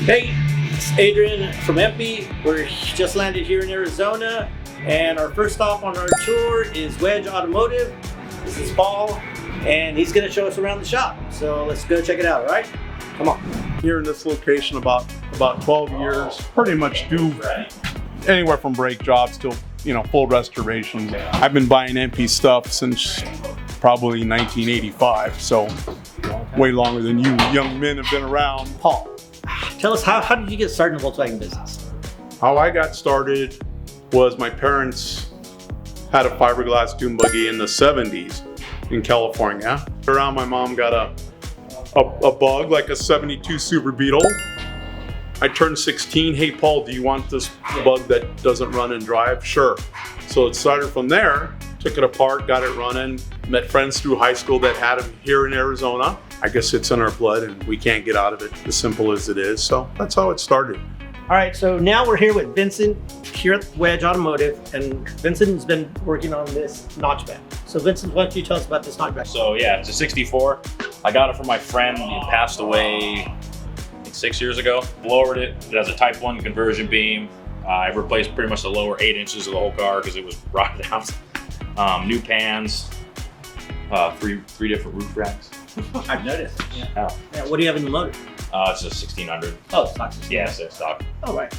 Hey, it's Adrian from EMPI. We're just landed here in Arizona, and our first stop on our tour is Wedge Automotive. This is Paul, and he's going to show us around the shop. So let's go check it out, all right? Come on. Here in this location about 12 years, pretty much do anywhere from brake jobs to full restorations. I've been buying EMPI stuff since probably 1985, so way longer than you young men have been around. Paul, tell us how did you get started in the Volkswagen business? How I got started was my parents had a fiberglass dune buggy in the 70s in California. Around my mom got a bug, like a 72 Super Beetle. I turned 16, hey Paul, do you want this bug that doesn't run and drive? Sure. So it started from there, took it apart, got it running, met friends through high school that had them here in Arizona. I guess it's in our blood and we can't get out of it, as simple as it is. So that's how it started. All right, so now we're here with Vincent here at Wedge Automotive, and Vincent has been working on this notchback. So Vincent, why don't you tell us about this notchback? So yeah, it's a 64. I got it from my friend. He passed away, I think 6 years ago. Lowered it. It has a Type 1 conversion beam. I replaced pretty much the lower 8 inches of the whole car because it was rotted out. New pans, three different roof racks. I've noticed. Yeah. Yeah, what do you have in the motor? It's a 1600. Oh, stock 1600. Yeah, it's stock. Oh, right.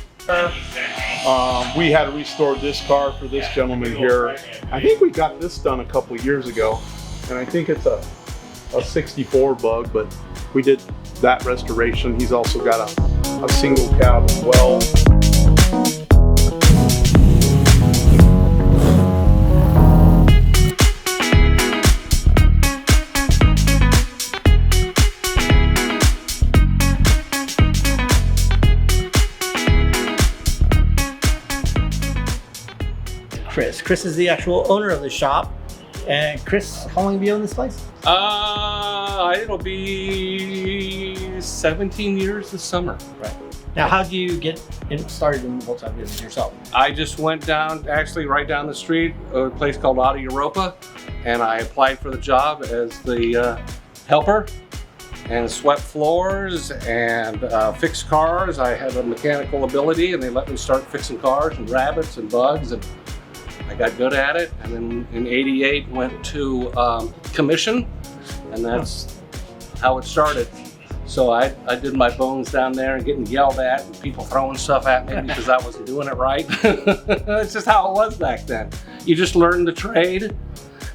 We had restored this car for this gentleman here. I think we got this done a couple of years ago, and I think it's a 64 bug, but we did that restoration. He's also got a single cab as well. Chris is the actual owner of the shop. And Chris, how long have you owned this place? It'll be 17 years this summer. Right. Now, how do you get started in the Volkswagen business yourself? I just went down, actually right down the street, a place called Auto Europa, and I applied for the job as the helper and swept floors and fixed cars. I had a mechanical ability, and they let me start fixing cars and rabbits and bugs, and I got good at it. And then in '88 went to commission, and that's how it started. So I did my bones down there and getting yelled at and people throwing stuff at me because I wasn't doing it right. That's just how it was back then. You just learned the trade,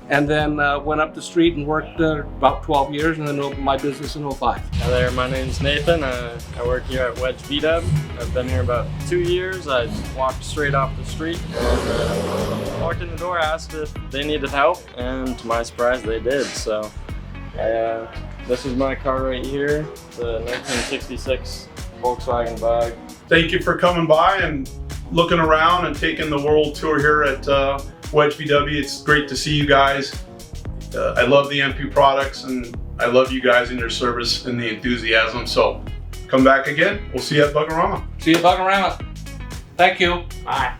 and then went up the street and worked about 12 years, and then opened my business in '05. Hi there, my name's Nathan. I work here at Wedge Vee Dubs. I've been here about 2 years. I walked straight off the street and walked in the door, asked if they needed help, and to my surprise they did. So this is my car right here, the 1966 Volkswagen Bug. Thank you for coming by and looking around and taking the world tour here at Wedge Vee Dubs. It's great to see you guys. I love the EMPI products, and I love you guys and your service and the enthusiasm. So come back again. We'll see you at Bugorama. See you, Bugorama. Thank you. Bye.